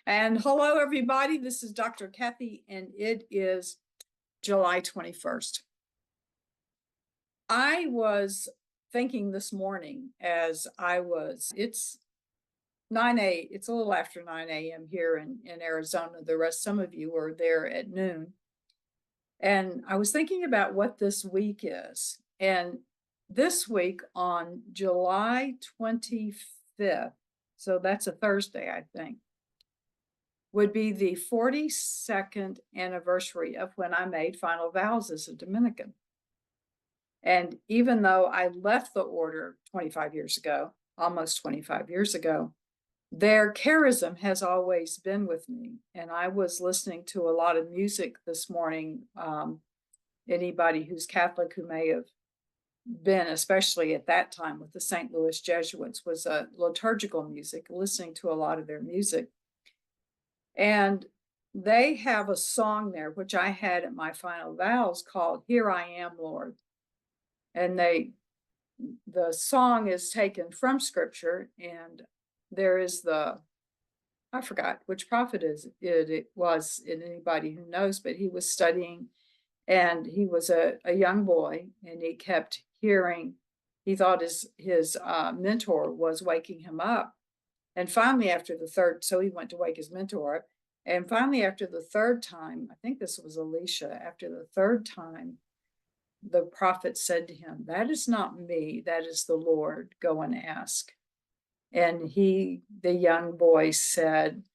And hello, everybody. This is Dr. Kathy, and it is July 21st. I was thinking this morning it's 9 it's a little after 9 a.m. here in Arizona. Some of you are there at noon. And I was thinking about what this week is. And this week on July 25th, so that's a Thursday, I think, would be the 42nd anniversary of when I made final vows as a Dominican. And even though I left the order 25 years ago, almost 25 years ago, their charism has always been with me. And I was listening to a lot of music this morning. Anybody who's Catholic who may have been, especially at that time with the St. Louis Jesuits, was liturgical music, listening to a lot of their music. And they have a song there, which I had at my final vows, called Here I Am, Lord. And the song is taken from scripture, and there is I forgot which prophet it was, anybody who knows, but he was studying, and he was a young boy, and he kept hearing, he thought his mentor was waking him up. And finally, so he went to wake his mentor up. And finally, after the third time, I think this was Alicia, after the third time, the prophet said to him, "That is not me, that is the Lord. Go and ask." And the young boy said,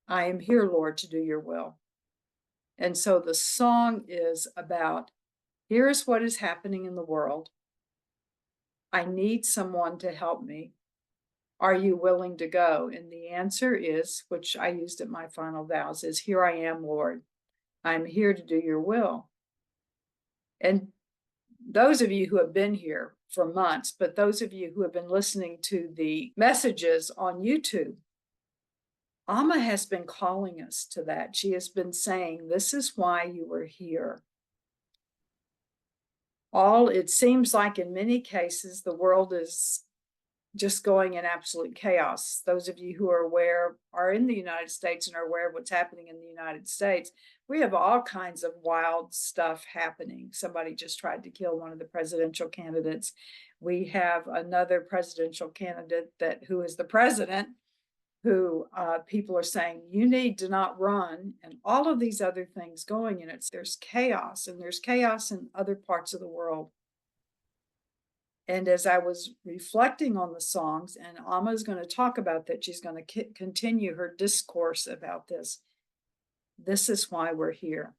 "I am here, Lord, to do your will." And so the song is about, here's what is happening in the world. I need someone to help me. Are you willing to go? And the answer is, which I used at my final vows, is, here I am, Lord. I'm here to do your will. And those of you who have been here for months, but those of you who have been listening to the messages on YouTube, Amma has been calling us to that. She has been saying, this is why you are here. It seems like in many cases, the world is just going in absolute chaos. Those of you who are in the United States and are aware of what's happening in the United States, we have all kinds of wild stuff happening. Somebody just tried to kill one of the presidential candidates. We have another presidential candidate who is the president, who people are saying, you need to not run, and all of these other things going. And there's chaos, and there's chaos in other parts of the world. And as I was reflecting on the songs, and Amma is going to talk about that, she's going to continue her discourse about this. This is why we're here.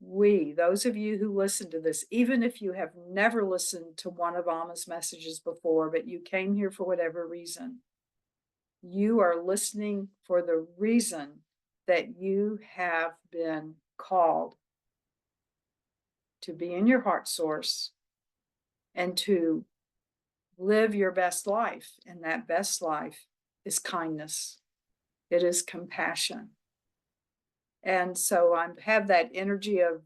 Those of you who listen to this, even if you have never listened to one of Amma's messages before, but you came here for whatever reason, you are listening for the reason that you have been called to be in your heart source and to live your best life. And that best life is kindness. It is compassion. And so I have that energy of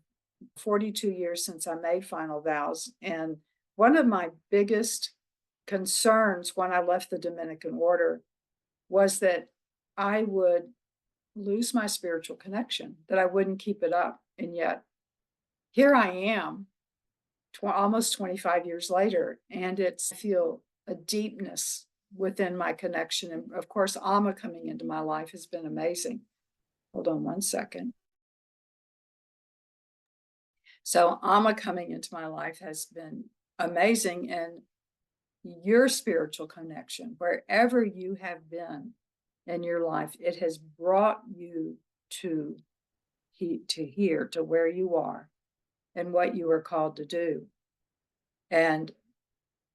42 years since I made final vows. And one of my biggest concerns when I left the Dominican order was that I would lose my spiritual connection, that I wouldn't keep it up. And yet here I am, almost 25 years later, and I feel a deepness within my connection. And of course, Amma coming into my life has been amazing. Hold on one second. So Amma coming into my life has been amazing. And your spiritual connection, wherever you have been in your life, it has brought you to here, to where you are and what you are called to do. And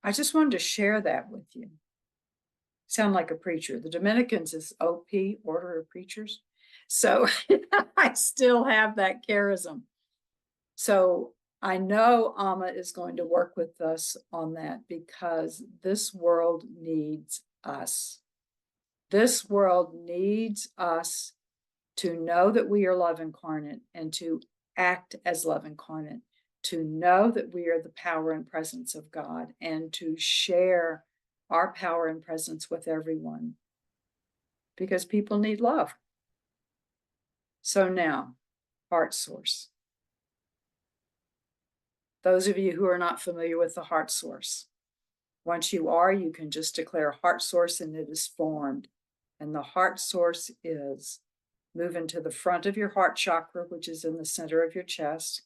I just wanted to share that with you. Sound like a preacher. The Dominicans is OP, Order of Preachers. So I still have that charism. So I know Amma is going to work with us on that, because this world needs us. This world needs us to know that we are love incarnate and to act as love incarnate, to know that we are the power and presence of God, and to share our power and presence with everyone. because people need love. So now, heart source. Those of you who are not familiar with the heart source, once you are, you can just declare heart source and it is formed. And the heart source is moving to the front of your heart chakra, which is in the center of your chest.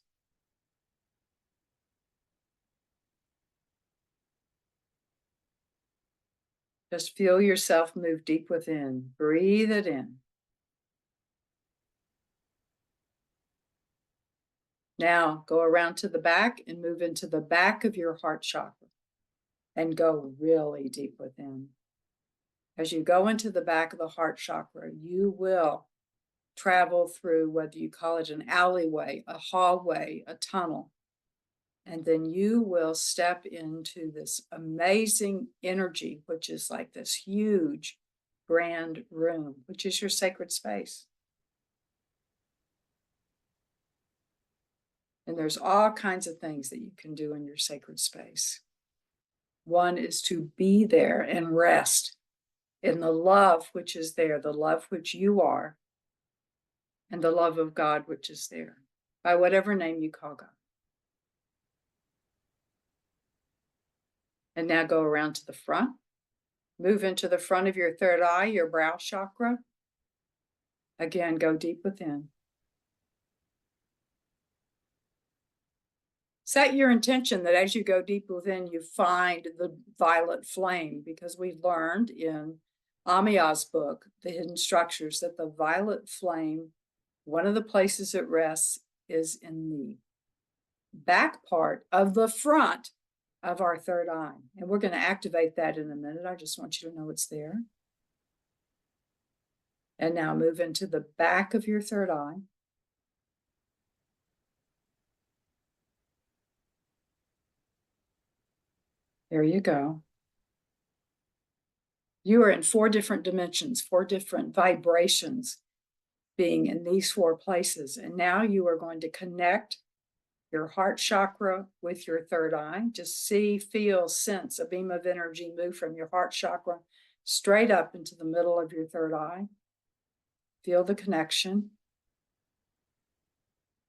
Just feel yourself move deep within. Breathe it in. Now go around to the back and move into the back of your heart chakra and go really deep within. As you go into the back of the heart chakra, you will travel through, whether you call it an alleyway, a hallway, a tunnel, and then you will step into this amazing energy, which is like this huge, grand room, which is your sacred space. And there's all kinds of things that you can do in your sacred space. One is to be there and rest in the love which is there, the love which you are, and the love of God which is there, by whatever name you call God. And now go around to the front. Move into the front of your third eye, your brow chakra. Again, go deep within. Set your intention that as you go deep within, you find the violet flame, because we learned in Amma's book, The Hidden Structures, that the violet flame, one of the places it rests is in the back part of the front of our third eye. And we're going to activate that in a minute. I just want you to know it's there. And now move into the back of your third eye. There you go. You are in 4 different dimensions, 4 different vibrations being in these 4 places. And now you are going to connect your heart chakra with your third eye. Just see, feel, sense a beam of energy move from your heart chakra straight up into the middle of your third eye. Feel the connection.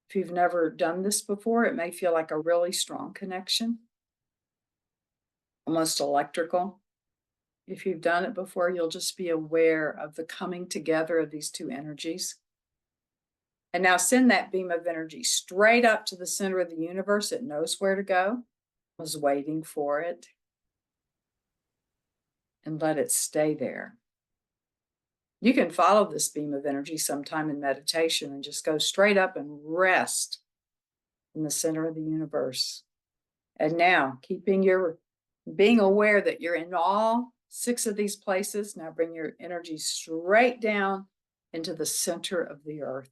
If you've never done this before, it may feel like a really strong connection, almost electrical. If you've done it before, you'll just be aware of the coming together of these 2 energies. And now send that beam of energy straight up to the center of the universe. It knows where to go. I was waiting for it. And let it stay there. You can follow this beam of energy sometime in meditation and just go straight up and rest in the center of the universe. And now, being aware that you're in all 6 of these places, now bring your energy straight down into the center of the earth.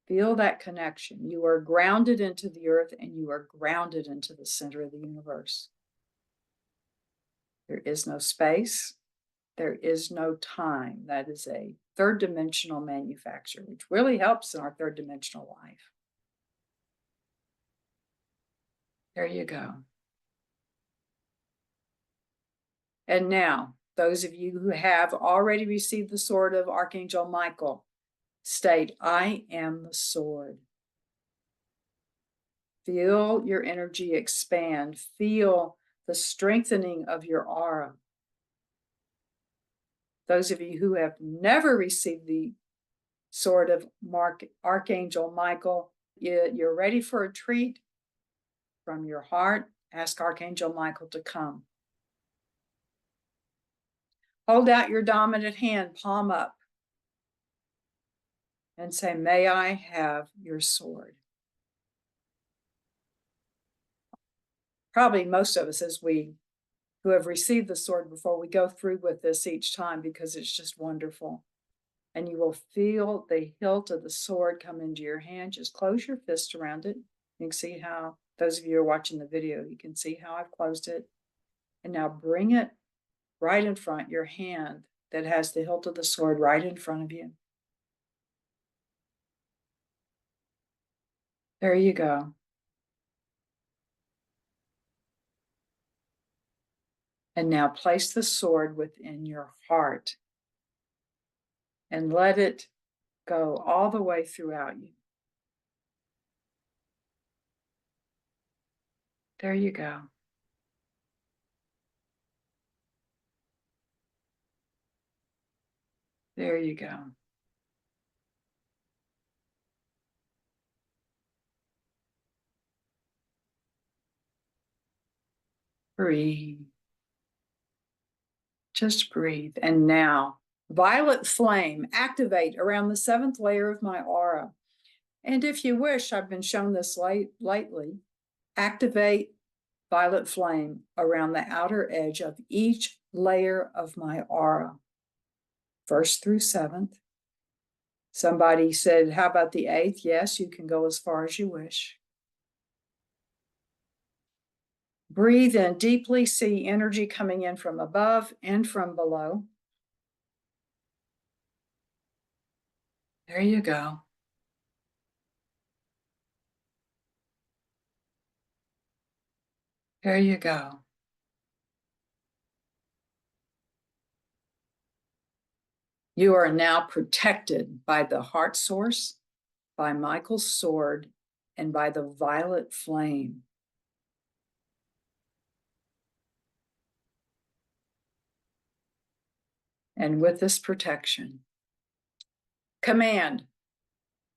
Feel that connection. You are grounded into the earth and you are grounded into the center of the universe. There is no space. There is no time. That is a 3rd dimensional manufacture, which really helps in our 3rd dimensional life. There you go. And now, those of you who have already received the sword of Archangel Michael, state, I am the sword. Feel your energy expand. Feel the strengthening of your aura. Those of you who have never received the sword of Archangel Michael, you're ready for a treat from your heart. Ask Archangel Michael to come. Hold out your dominant hand, palm up, and say, may I have your sword? Probably most of us, who have received the sword before, we go through with this each time because it's just wonderful. And you will feel the hilt of the sword come into your hand. Just close your fist around it. You can see how, those of you who are watching the video, you can see how I've closed it. And now bring it right in front, your hand that has the hilt of the sword right in front of you. There you go. And now place the sword within your heart and let it go all the way throughout you. There you go. There you go. Breathe. Just breathe. And now, violet flame, activate around the 7th layer of my aura. And if you wish, I've been shown this lately, activate violet flame around the outer edge of each layer of my aura, 1st through 7th. Somebody said, how about the 8th? Yes, you can go as far as you wish. Breathe in deeply, see energy coming in from above and from below. There you go. There you go. You are now protected by the heart source, by Michael's sword, and by the violet flame. And with this protection, command,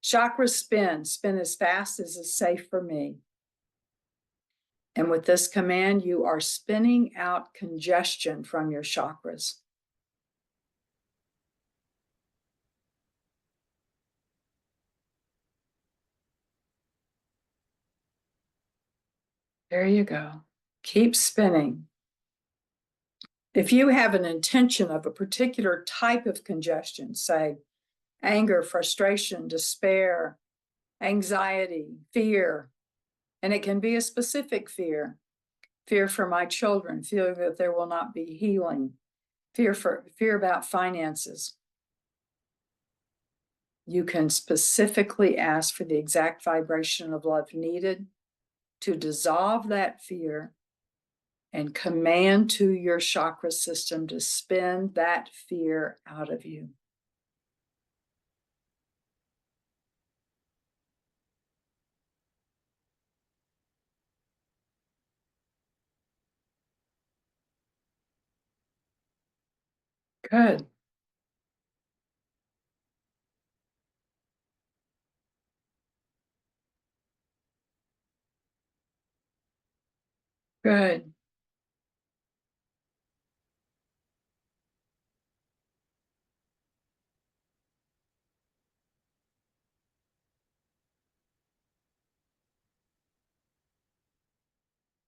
chakra spin as fast as is safe for me. And with this command, you are spinning out congestion from your chakras. There you go. Keep spinning. If you have an intention of a particular type of congestion, say anger, frustration, despair, anxiety, fear, and it can be a specific fear for my children, fear that there will not be healing, fear about finances. You can specifically ask for the exact vibration of love needed to dissolve that fear and command to your chakra system to spin that fear out of you. Good. Good.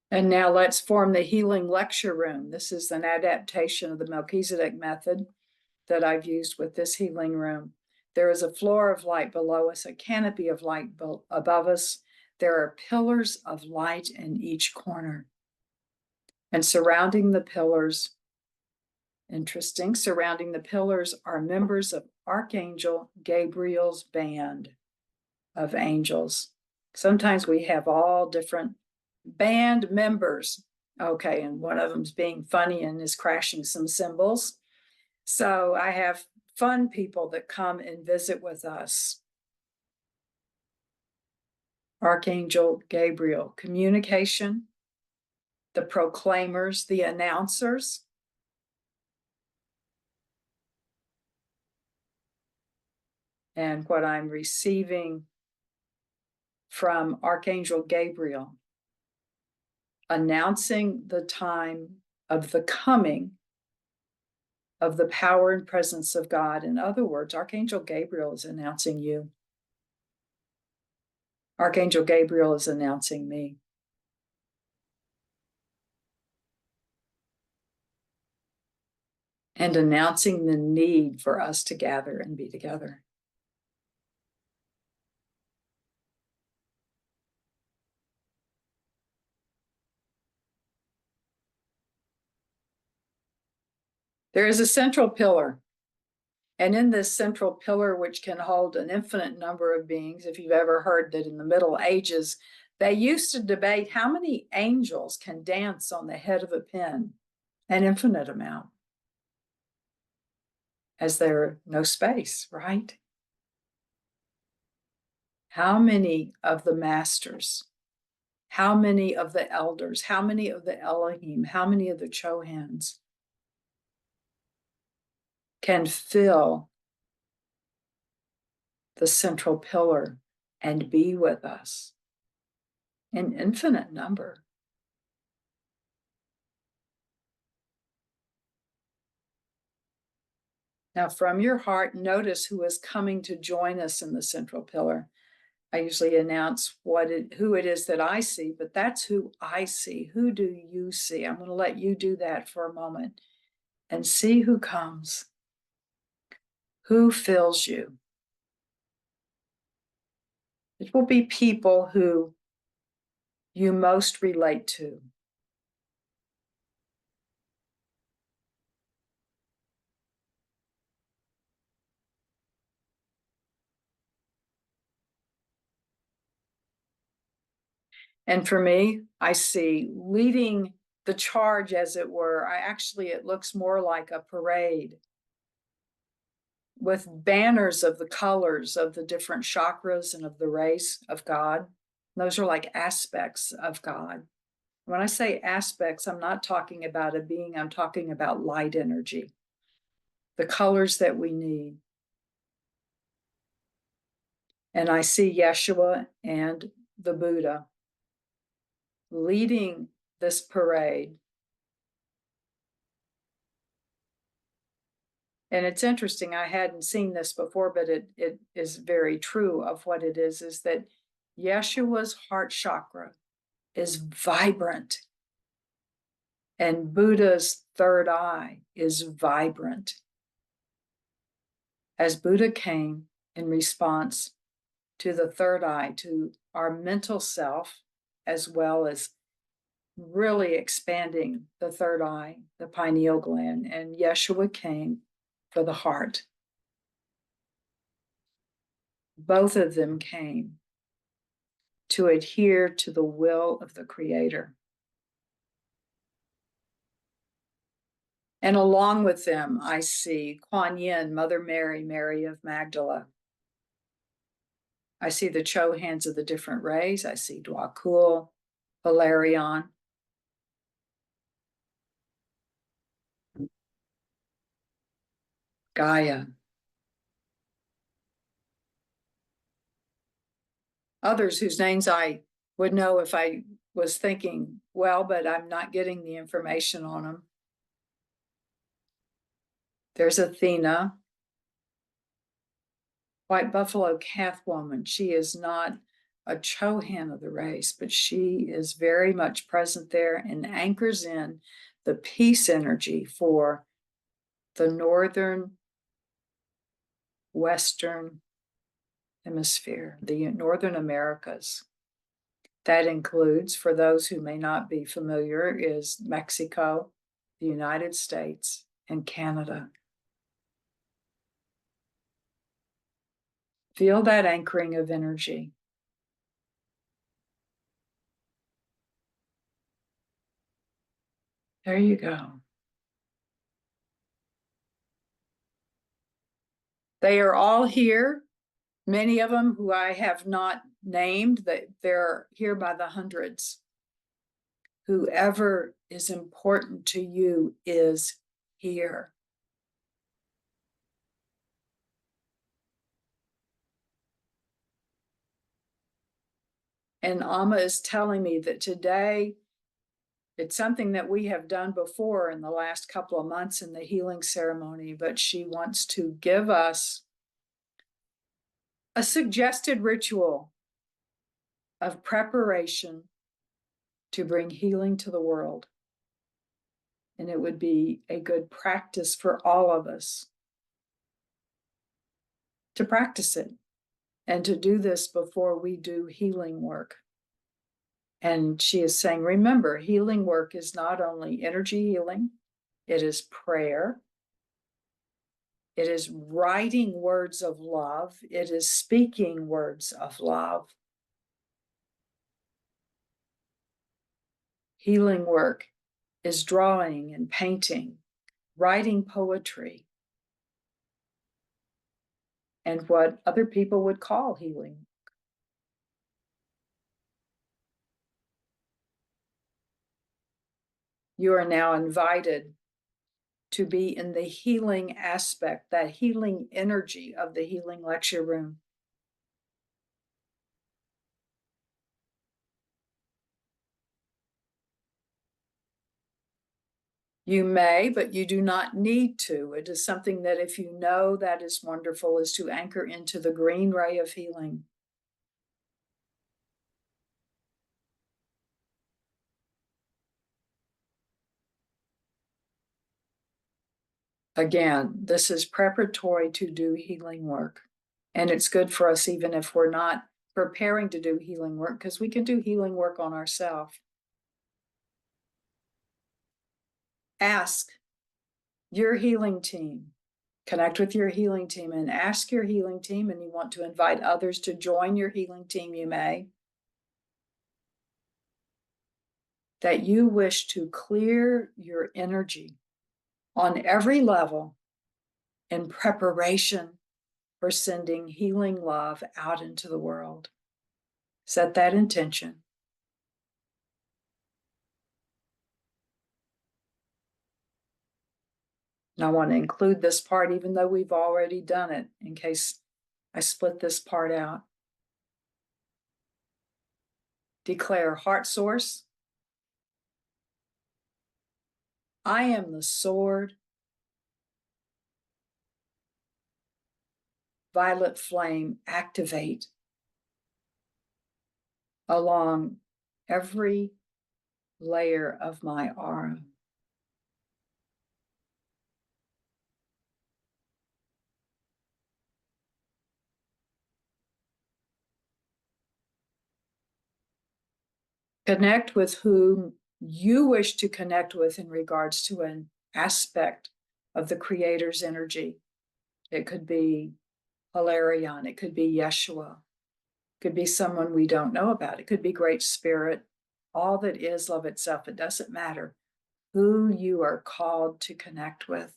And now let's form the healing lecture room. This is an adaptation of the Melchizedek method that I've used with this healing room. There is a floor of light below us, a canopy of light above us. There are pillars of light in each corner. And surrounding the pillars, surrounding the pillars are members of Archangel Gabriel's band of angels. Sometimes we have all different band members. Okay, and one of them's being funny and is crashing some cymbals. So I have fun people that come and visit with us. Archangel Gabriel, communication, the proclaimers, the announcers. And what I'm receiving from Archangel Gabriel, announcing the time of the coming of the power and presence of God. In other words, Archangel Gabriel is announcing you. Archangel Gabriel is announcing me. And announcing the need for us to gather and be together. There is a central pillar. And in this central pillar, which can hold an infinite number of beings, if you've ever heard that in the Middle Ages, they used to debate how many angels can dance on the head of a pin. an infinite amount, as there no space, right? How many of the masters, how many of the elders, how many of the Elohim, how many of the Chohans can fill the central pillar and be with us? An infinite number. Now, from your heart, notice who is coming to join us in the central pillar. I usually announce who it is that I see, but that's who I see. Who do you see? I'm going to let you do that for a moment and see who comes, who fills you. It will be people who you most relate to. And for me, I see leading the charge, as it were. It looks more like a parade with banners of the colors of the different chakras and of the rays of God. Those are like aspects of God. When I say aspects, I'm not talking about a being, I'm talking about light energy, the colors that we need. And I see Yeshua and the Buddha leading this parade. And it's interesting, I hadn't seen this before, but it is very true of what it is that Yeshua's heart chakra is vibrant, and Buddha's third eye is vibrant. As Buddha came in response to the third eye, to our mental self, as well as really expanding the third eye, the pineal gland, and Yeshua came for the heart. Both of them came to adhere to the will of the Creator. And along with them, I see Kuan Yin, Mother Mary, Mary of Magdala. I see the Chohans of the different rays. I see Dwakul, Valerian. Gaia. Others whose names I would know if I was thinking well, but I'm not getting the information on them. There's Athena, White Buffalo Calf Woman. She is not a Chohan of the race, but she is very much present there and anchors in the peace energy for the northern, western hemisphere, the northern Americas. That includes, for those who may not be familiar, is Mexico, the United States, and Canada. Feel that anchoring of energy. There you go. They are all here, many of them who I have not named, that they're here by the hundreds. Whoever is important to you is here. And Amma is telling me that today, it's something that we have done before in the last couple of months in the healing ceremony, but she wants to give us a suggested ritual of preparation to bring healing to the world. And it would be a good practice for all of us to practice it and to do this before we do healing work. And she is saying, remember, healing work is not only energy healing, it is prayer, it is writing words of love, it is speaking words of love. Healing work is drawing and painting, writing poetry, and what other people would call healing. You are now invited to be in the healing aspect, that healing energy of the healing lecture room. You may, but you do not need to. It is something that if you know that is wonderful, is to anchor into the green ray of healing. Again, this is preparatory to do healing work. And it's good for us even if we're not preparing to do healing work, because we can do healing work on ourselves. Ask your healing team, connect with your healing team and ask your healing team, and you want to invite others to join your healing team, you may, that you wish to clear your energy on every level in preparation for sending healing love out into the world. Set that intention. And I want to include this part, even though we've already done it, in case I split this part out. Declare heart source. I am the sword. Violet flame activate along every layer of my aura. Connect with whom you wish to connect with in regards to an aspect of the Creator's energy. It could be Hilarion, it could be Yeshua, it could be someone we don't know about, it could be Great Spirit, all that is love itself. It doesn't matter who you are called to connect with.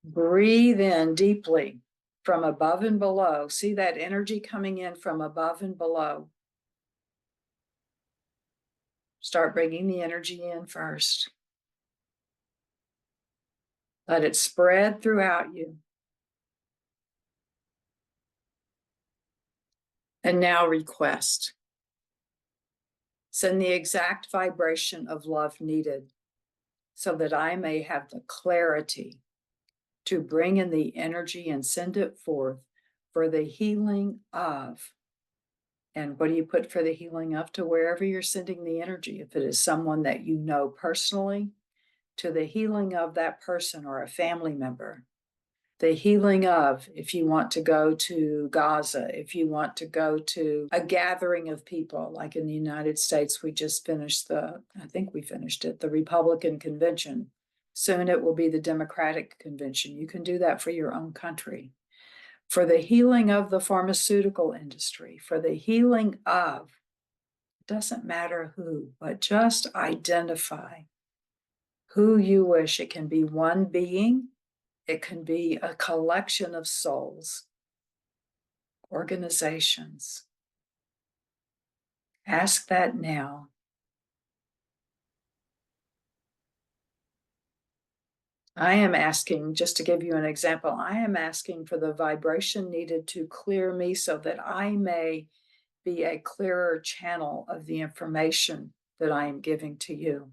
Breathe in deeply from above and below. See that energy coming in from above and below. Start bringing the energy in first. Let it spread throughout you. And now request. Send the exact vibration of love needed so that I may have the clarity to bring in the energy and send it forth for the healing of. And what do you put for the healing of? To wherever you're sending the energy. If it is someone that you know personally, to the healing of that person or a family member. The healing of, if you want to go to Gaza, if you want to go to a gathering of people, like in the United States, we just finished I think we finished it, the Republican convention. Soon it will be the Democratic convention. You can do that for your own country. For the healing of the pharmaceutical industry, for the healing of, it doesn't matter who, but just identify who you wish. It can be one being, it can be a collection of souls, organizations. Ask that now. I am asking, just to give you an example, I am asking for the vibration needed to clear me so that I may be a clearer channel of the information that I am giving to you.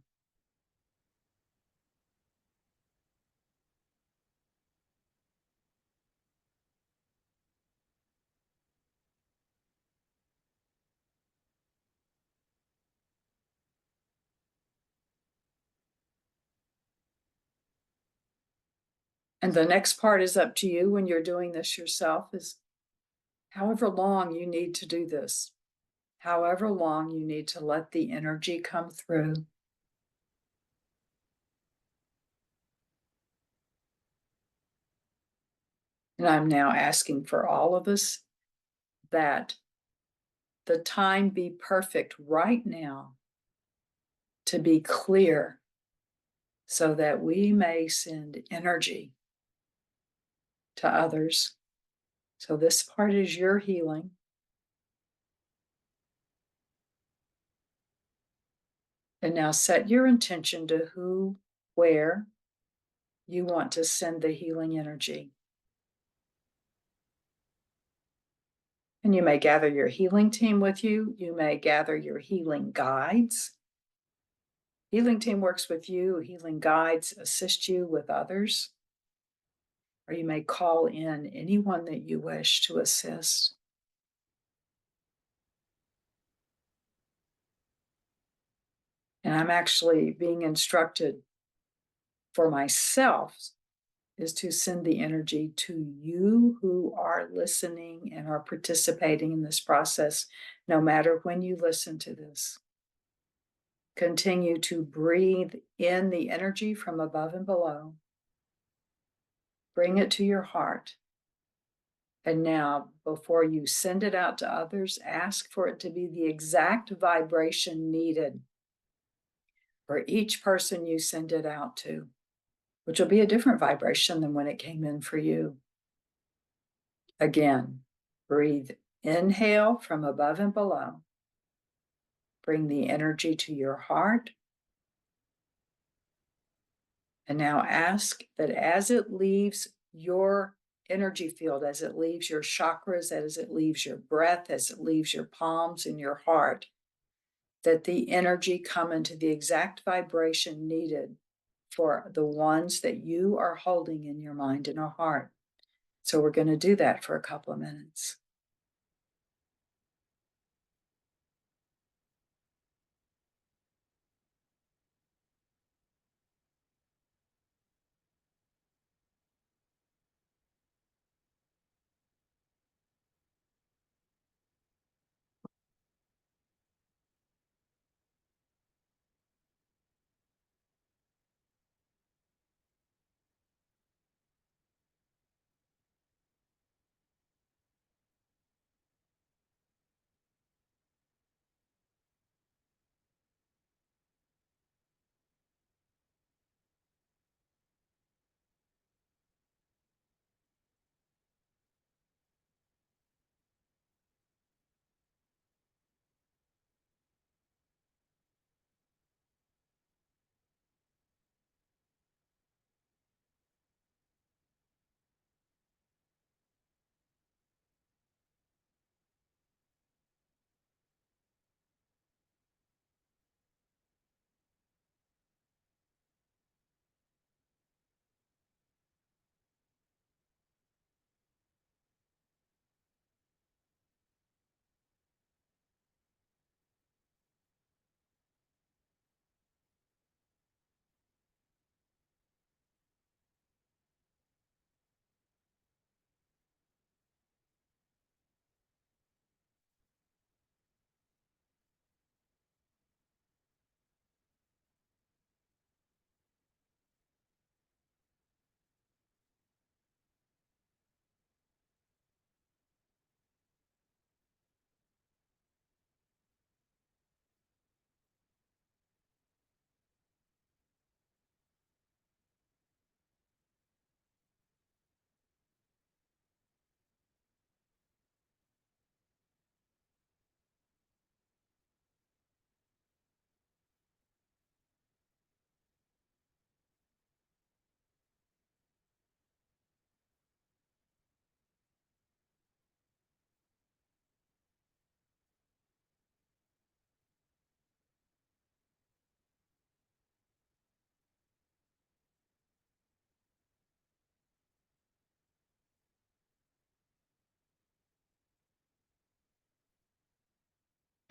And the next part is up to you when you're doing this yourself, is however long you need to do this, however long you need to let the energy come through. And I'm now asking for all of us that the time be perfect right now to be clear so that we may send energy to others. So this part is your healing. And now set your intention to who, where you want to send the healing energy. And you may gather your healing team with you. You may gather your healing guides. Healing team works with you. Healing guides assist you with others. Or you may call in anyone that you wish to assist. And I'm actually being instructed for myself is to send the energy to you who are listening and are participating in this process, no matter when you listen to this. Continue to breathe in the energy from above and below. Bring it to your heart. And now, before you send it out to others, ask for it to be the exact vibration needed for each person you send it out to, which will be a different vibration than when it came in for you. Again, breathe, inhale from above and below. Bring the energy to your heart. And now ask that as it leaves your energy field, as it leaves your chakras, as it leaves your breath, as it leaves your palms and your heart, that the energy come into the exact vibration needed for the ones that you are holding in your mind and your heart. So we're going to do that for a couple of minutes.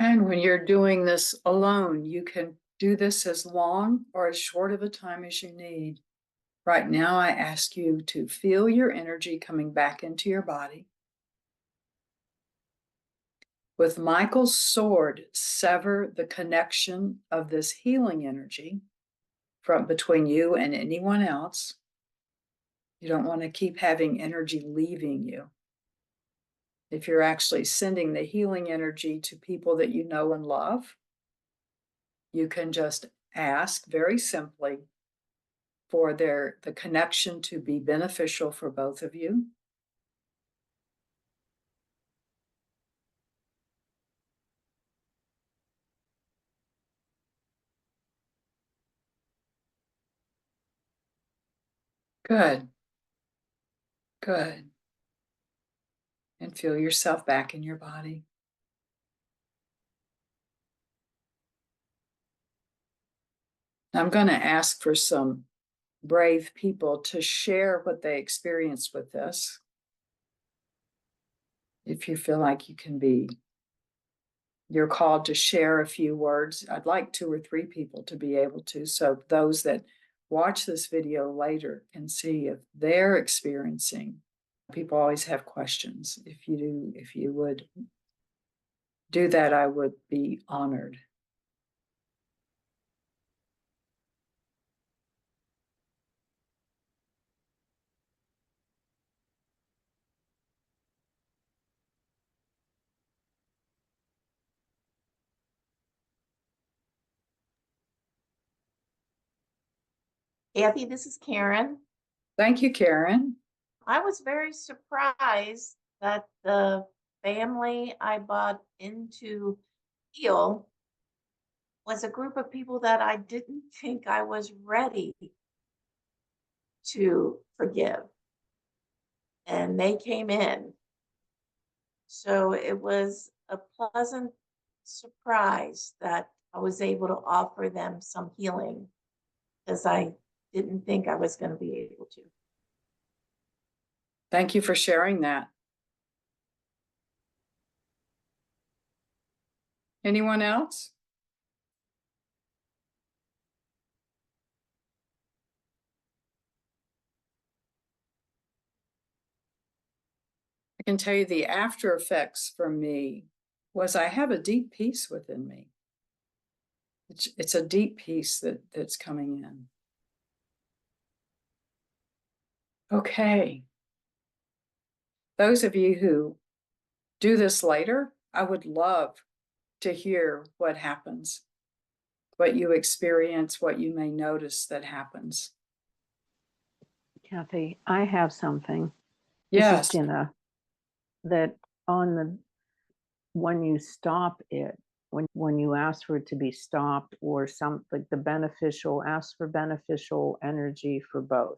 And when you're doing this alone, you can do this as long or as short of a time as you need. Right now, I ask you to feel your energy coming back into your body. With Michael's sword, sever the connection of this healing energy from between you and anyone else. You don't want to keep having energy leaving you. if you're actually sending the healing energy to people that you know and love, you can just ask very simply for the connection to be beneficial for both of you. Good. Good. And feel yourself back in your body. I'm going to ask for some brave people to share what they experienced with this. If you feel like you're called to share a few words. I'd like 2 or 3 people to be able to, so those that watch this video later can see if they're experiencing. People always have questions. If you would do that, I would be honored. Kathy, this is Karen. Thank you, Karen. I was very surprised that the family I bought into heal was a group of people that I didn't think I was ready to forgive. And they came in. So it was a pleasant surprise that I was able to offer them some healing because I didn't think I was going to be able to. Thank you for sharing that. Anyone else? I can tell you the after effects for me was I have a deep peace within me. It's a deep peace that's coming in. Okay. Those of you who do this later, I would love to hear what happens, what you experience, what you may notice that happens. Kathy, I have something. Yes. This is Jenna. That when you stop it, when you ask for it to be stopped or something, ask for beneficial energy for both,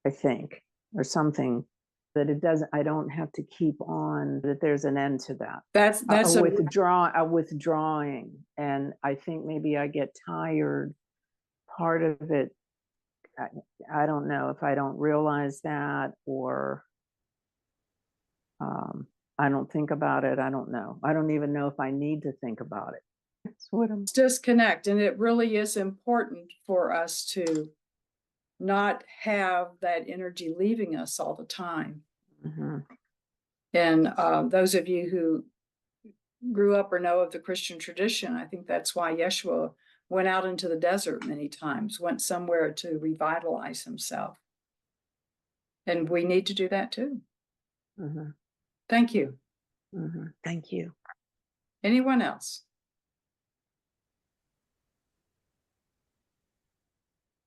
I think, or something that it doesn't, I don't have to keep on, that there's an end to that. That's a withdrawing. And I think maybe I get tired. Part of it, I don't know if I don't realize that or I don't think about it. I don't know. I don't even know if I need to think about it. That's what I'm. Disconnect. And it really is important for us to not have that energy leaving us all the time. Mm-hmm. And those of you who grew up or know of the Christian tradition, I think that's why Yeshua went out into the desert many times, went somewhere to revitalize himself. And we need to do that too. Mm-hmm. Thank you. Mm-hmm. Thank you. Anyone else?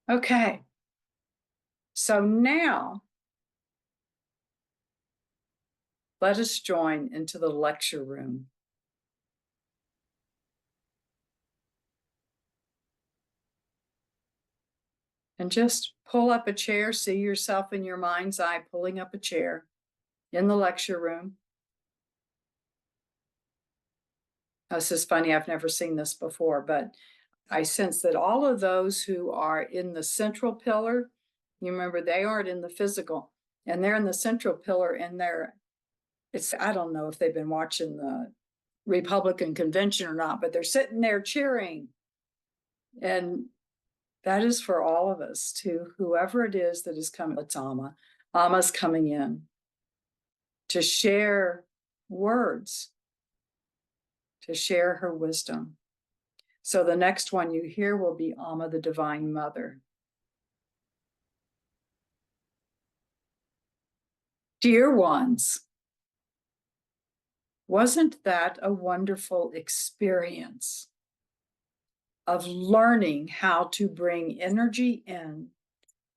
Okay. So now let us join into the lecture room. And just pull up a chair, see yourself in your mind's eye pulling up a chair in the lecture room. This is funny, I've never seen this before, but I sense that all of those who are in the central pillar, you remember they aren't in the physical, and they're in the central pillar, and I don't know if they've been watching the Republican convention or not, but they're sitting there cheering. And that is for all of us, to whoever it is that is coming. It's Amma. Amma's coming in to share words, to share her wisdom. So the next one you hear will be Amma, the Divine Mother. Dear ones, Wasn't that a wonderful experience of learning how to bring energy in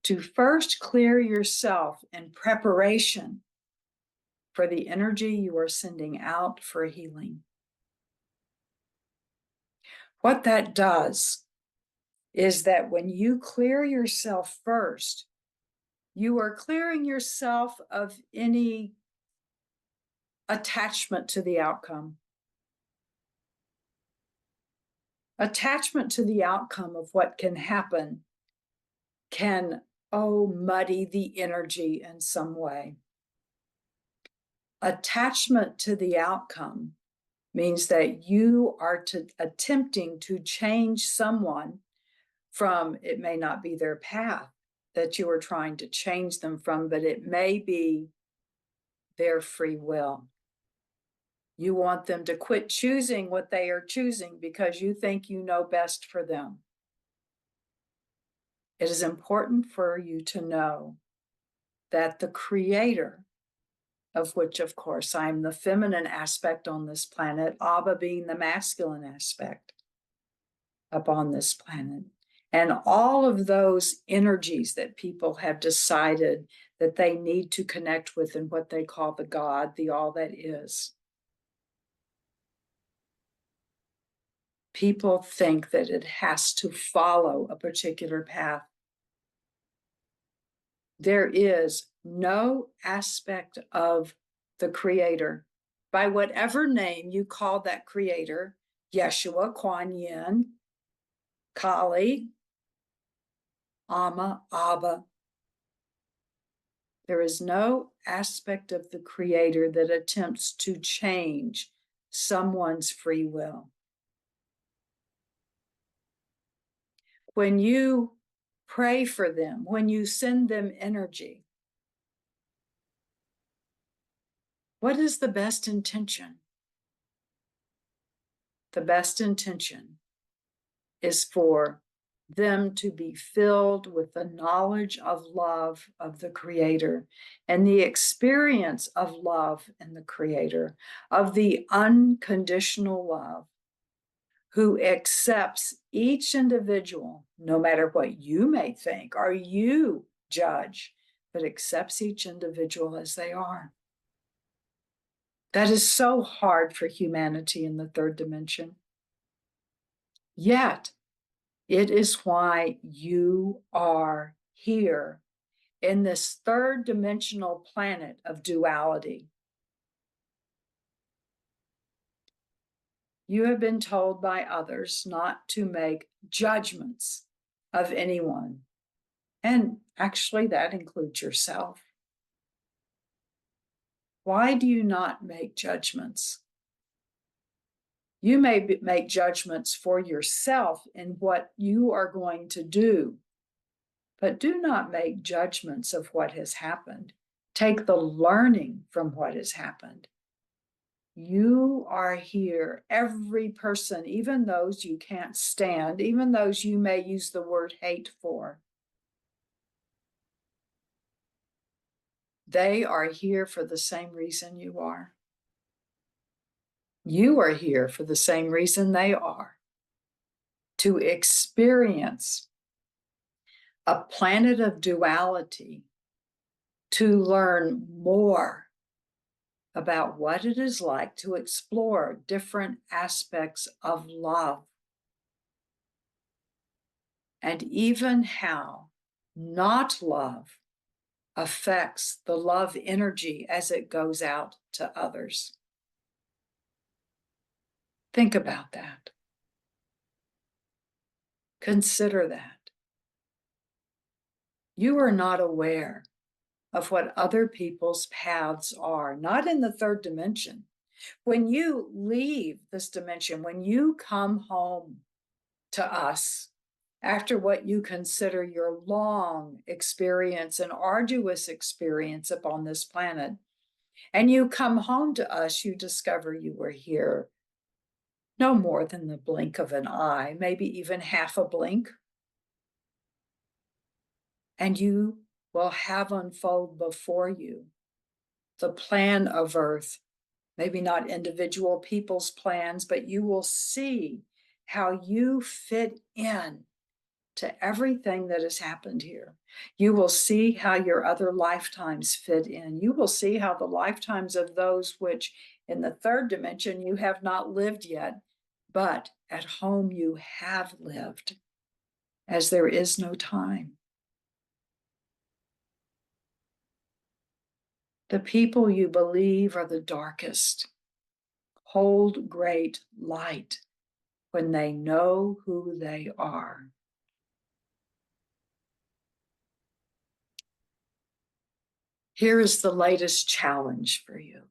to first clear yourself in preparation for the energy you are sending out for healing? What that does is that when you clear yourself first, you are clearing yourself of any attachment to the outcome. Attachment to the outcome of what can happen can, muddy the energy in some way. Attachment to the outcome means that you are attempting to change someone from, it may not be their path that you are trying to change them from, but it may be their free will. You want them to quit choosing what they are choosing because you think you know best for them. It is important for you to know that the creator, of which, of course, I'm the feminine aspect on this planet, Abba being the masculine aspect upon this planet, and all of those energies that people have decided that they need to connect with in what they call the God, the all that is. People think that it has to follow a particular path. There is no aspect of the creator, by whatever name you call that creator, Yeshua, Kuan Yin, Kali, Amma, Abba. There is no aspect of the creator that attempts to change someone's free will. When you pray for them, when you send them energy, what is the best intention? The best intention is for them to be filled with the knowledge of love of the Creator and the experience of love in the Creator, of the unconditional love, who accepts each individual, no matter what you may think or you judge, but accepts each individual as they are. That is so hard for humanity in the third dimension. Yet, it is why you are here in this third dimensional planet of duality. You have been told by others not to make judgments of anyone. And actually, that includes yourself. Why do you not make judgments? You may make judgments for yourself in what you are going to do, but do not make judgments of what has happened. Take the learning from what has happened. You are here, every person, even those you can't stand, even those you may use the word hate for. They are here for the same reason you are. You are here for the same reason they are, to experience a planet of duality, to learn more about what it is like to explore different aspects of love, and even how not love affects the love energy as it goes out to others. Think about that. Consider that. You are not aware of what other people's paths are, not in the third dimension. When you leave this dimension, when you come home to us after what you consider your long experience and arduous experience upon this planet, and you come home to us, you discover you were here no more than the blink of an eye, maybe even half a blink. And you will have unfold before you the plan of Earth maybe not individual people's plans, but you will see how you fit in to everything that has happened here. You will see how your other lifetimes fit in. You will see how the lifetimes of those which in the third dimension you have not lived yet, but at home you have lived, as there is no time. The people you believe are the darkest hold great light when they know who they are. Here is the latest challenge for you.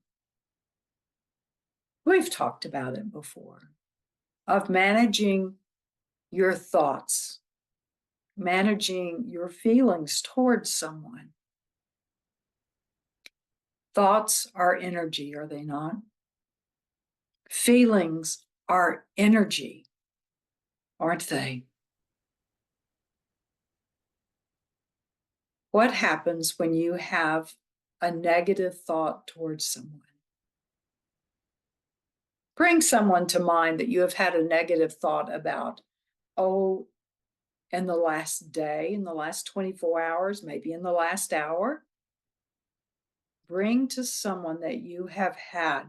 We've talked about it before, of managing your thoughts, managing your feelings towards someone. Thoughts are energy, are they not? Feelings are energy, aren't they? What happens when you have a negative thought towards someone? Bring someone to mind that you have had a negative thought about, oh, in the last day, in the last 24 hours, maybe in the last hour. Bring to someone that you have had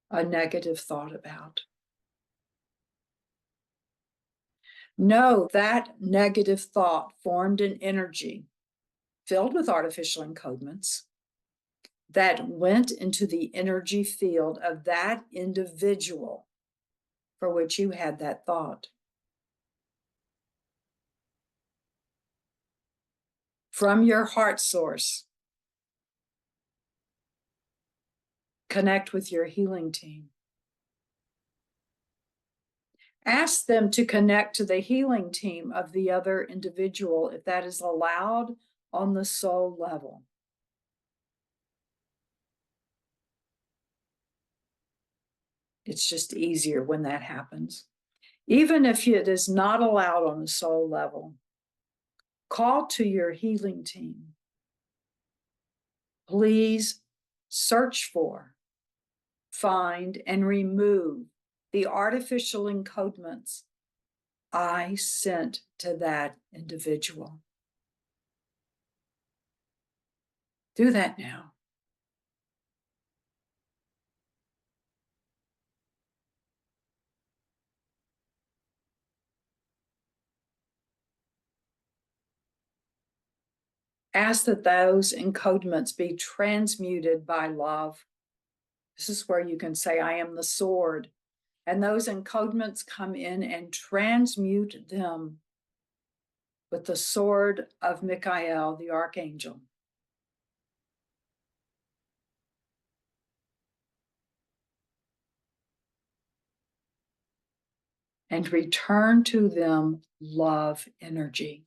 a negative thought about. Know that negative thought formed an energy filled with artificial encodements that went into the energy field of that individual for which you had that thought. From your heart source, connect with your healing team. Ask them to connect to the healing team of the other individual if that is allowed on the soul level. It's just easier when that happens. Even if it is not allowed on the soul level, call to your healing team. Please search for, find, and remove the artificial encodements I sent to that individual. Do that now. Ask that those encodements be transmuted by love. This is where you can say, I am the sword. And those encodements come in and transmute them with the sword of Michael, the archangel. And return to them love energy.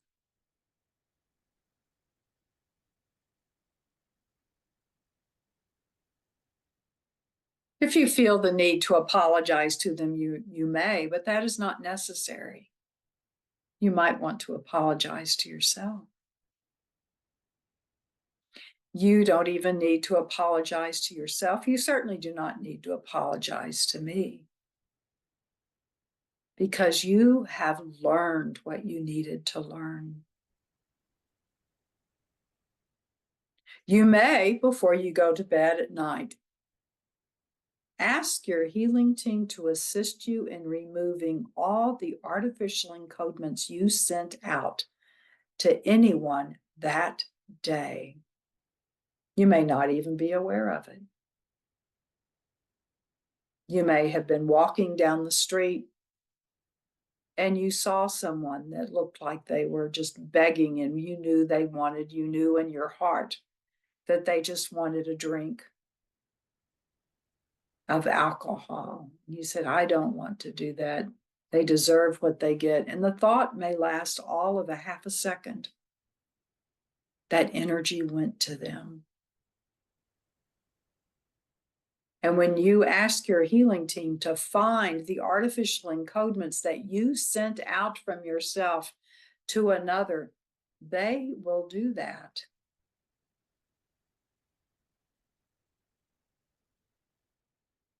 If you feel the need to apologize to them, you may, but that is not necessary. You might want to apologize to yourself. You don't even need to apologize to yourself. You certainly do not need to apologize to me, because you have learned what you needed to learn. You may, before you go to bed at night, ask your healing team to assist you in removing all the artificial encodements you sent out to anyone that day. You may not even be aware of it. You may have been walking down the street and you saw someone that looked like they were just begging, and you knew in your heart that they just wanted a drink of alcohol. You said, I don't want to do that. They deserve what they get. And the thought may last all of a half a second. That energy went to them. And when you ask your healing team to find the artificial encodements that you sent out from yourself to another, they will do that.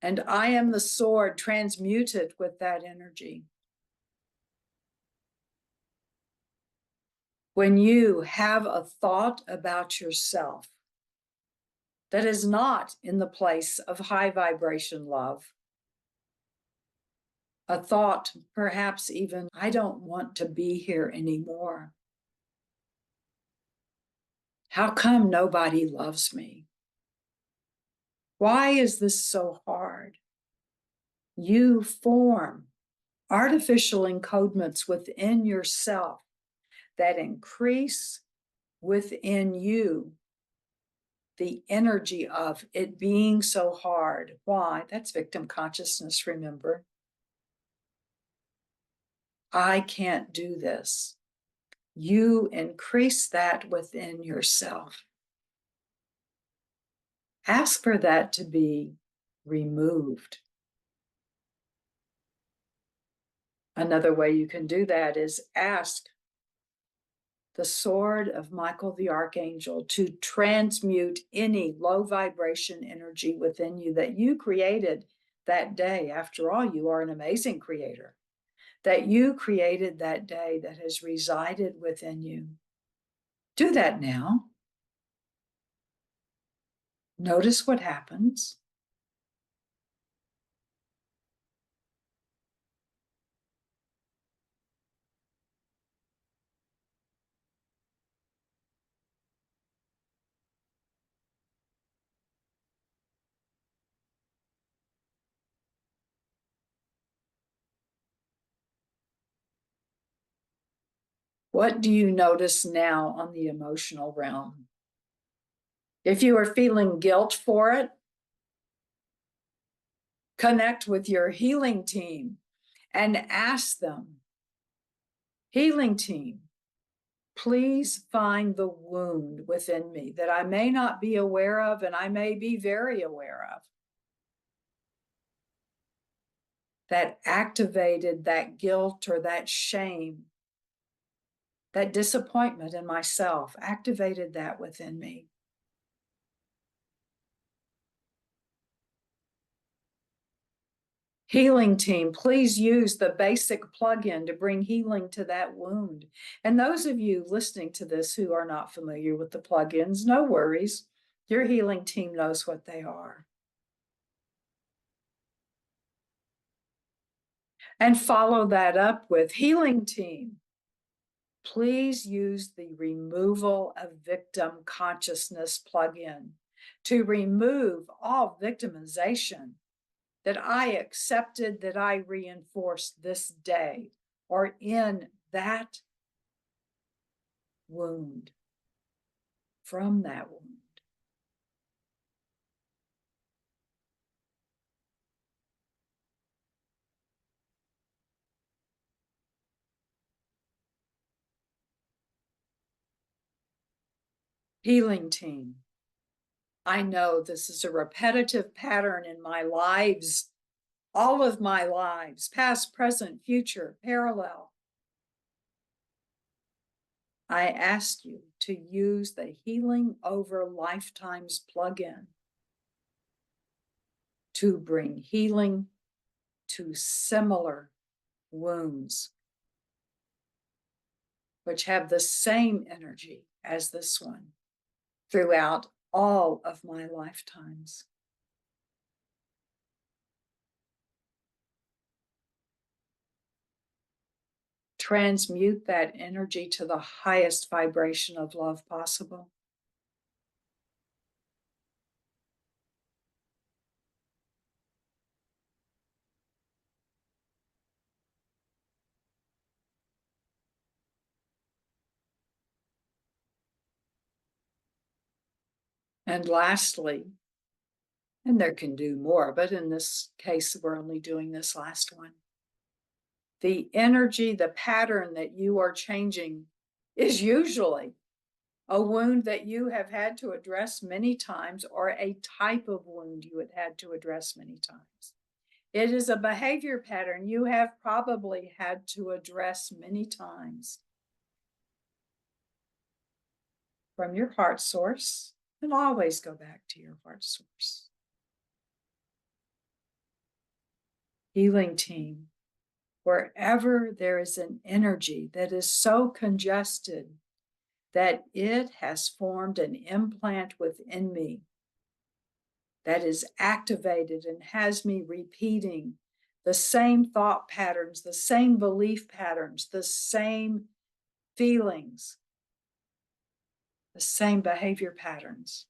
And I am the sword transmuted with that energy. When you have a thought about yourself that is not in the place of high vibration love, a thought perhaps even, I don't want to be here anymore. How come nobody loves me? Why is this so hard? You form artificial encodements within yourself that increase within you the energy of it being so hard. Why? That's victim consciousness, remember. I can't do this. You increase that within yourself. Ask for that to be removed. Another way you can do that is ask the sword of Michael the Archangel to transmute any low vibration energy within you that you created that day. After all, you are an amazing creator. That you created that day that has resided within you. Do that now. Notice what happens. What do you notice now on the emotional realm? If you are feeling guilt for it, connect with your healing team and ask them, healing team, please find the wound within me that I may not be aware of and I may be very aware of, that activated that guilt or that shame, that disappointment in myself, activated that within me. Healing team, please use the basic plugin to bring healing to that wound. And those of you listening to this who are not familiar with the plugins, no worries. Your healing team knows what they are. And follow that up with healing team. Please use the removal of victim consciousness plugin to remove all victimization that I accepted, that I reinforced this day or in that wound, from that wound. Healing team. I know this is a repetitive pattern in my lives, all of my lives, past, present, future, parallel. I ask you to use the Healing Over Lifetimes plugin to bring healing to similar wounds, which have the same energy as this one throughout all of my lifetimes. Transmute that energy to the highest vibration of love possible. And lastly, and there can do more, but in this case, we're only doing this last one. The energy, the pattern that you are changing is usually a wound that you have had to address many times, or a type of wound you had had to address many times. It is a behavior pattern you have probably had to address many times. From your heart source, and always go back to your heart source. Healing team, wherever there is an energy that is so congested that it has formed an implant within me that is activated and has me repeating the same thought patterns, the same belief patterns, the same feelings, the same behavior patterns.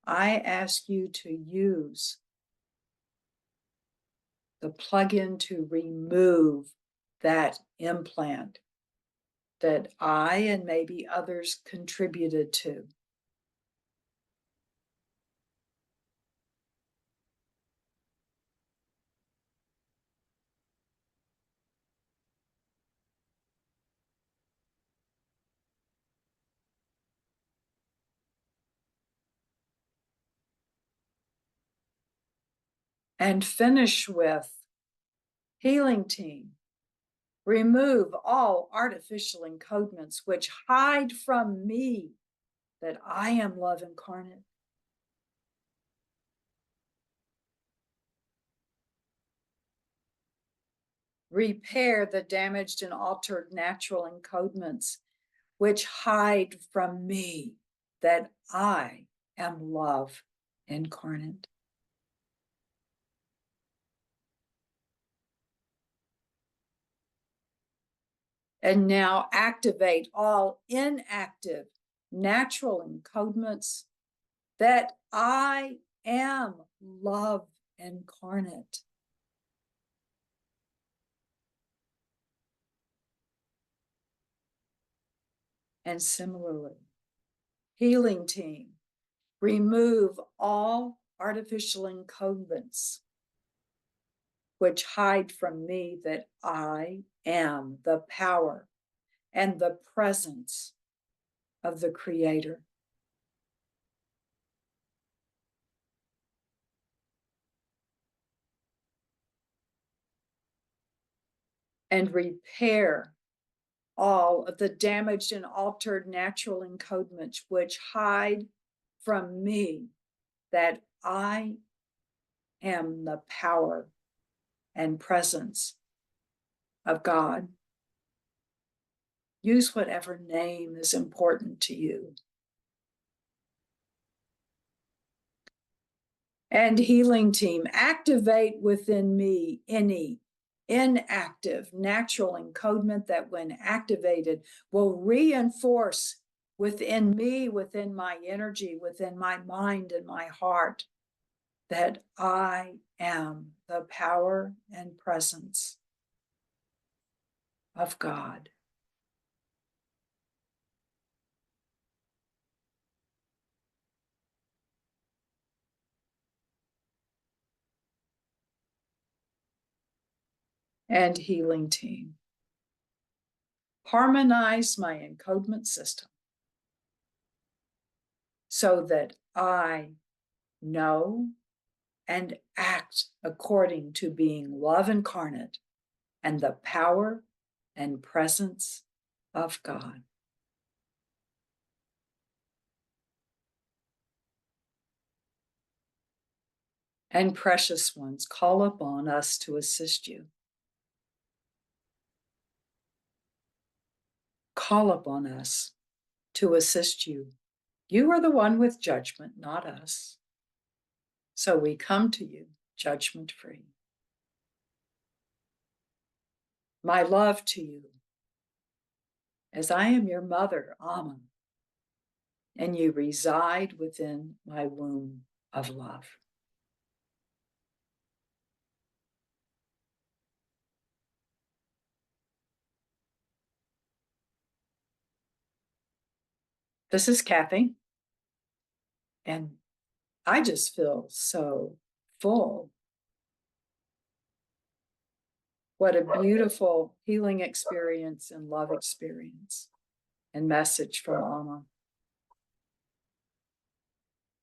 I ask you to use the plug-in to remove that implant that I and maybe others contributed to. And finish with healing team. Remove all artificial encodements which hide from me that I am love incarnate. Repair the damaged and altered natural encodements which hide from me that I am love incarnate. And now activate all inactive natural encodements that I am love incarnate. And similarly, healing team, remove all artificial encodements which hide from me that I am the power and the presence of the Creator. And repair all of the damaged and altered natural encodements which hide from me that I am the power and presence of God. Use whatever name is important to you. And healing team, activate within me any inactive natural encodement that when activated will reinforce within me, within my energy, within my mind and my heart, that I am the power and presence of God. And healing team, harmonize my encodement system so that I know and act according to being love incarnate and the power and presence of God. And precious ones, call upon us to assist you. Call upon us to assist you. You are the one with judgment, not us. So we come to you judgment free. My love to you, as I am your mother, Amma, and you reside within my womb of love. This is Kathy, and I just feel so full. What a beautiful healing experience and love experience and message from Amma.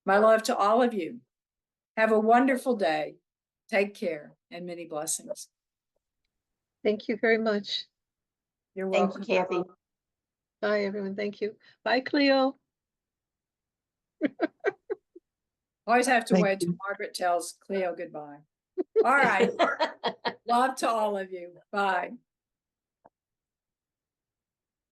My love to all of you. Have a wonderful day. Take care and many blessings. Thank you very much. You're Thank welcome. you, Kathy. Bye, everyone. Thank you. Bye, Cleo. Always have to Thank wait till you. Margaret tells Cleo goodbye. All right. Love to all of you. Bye.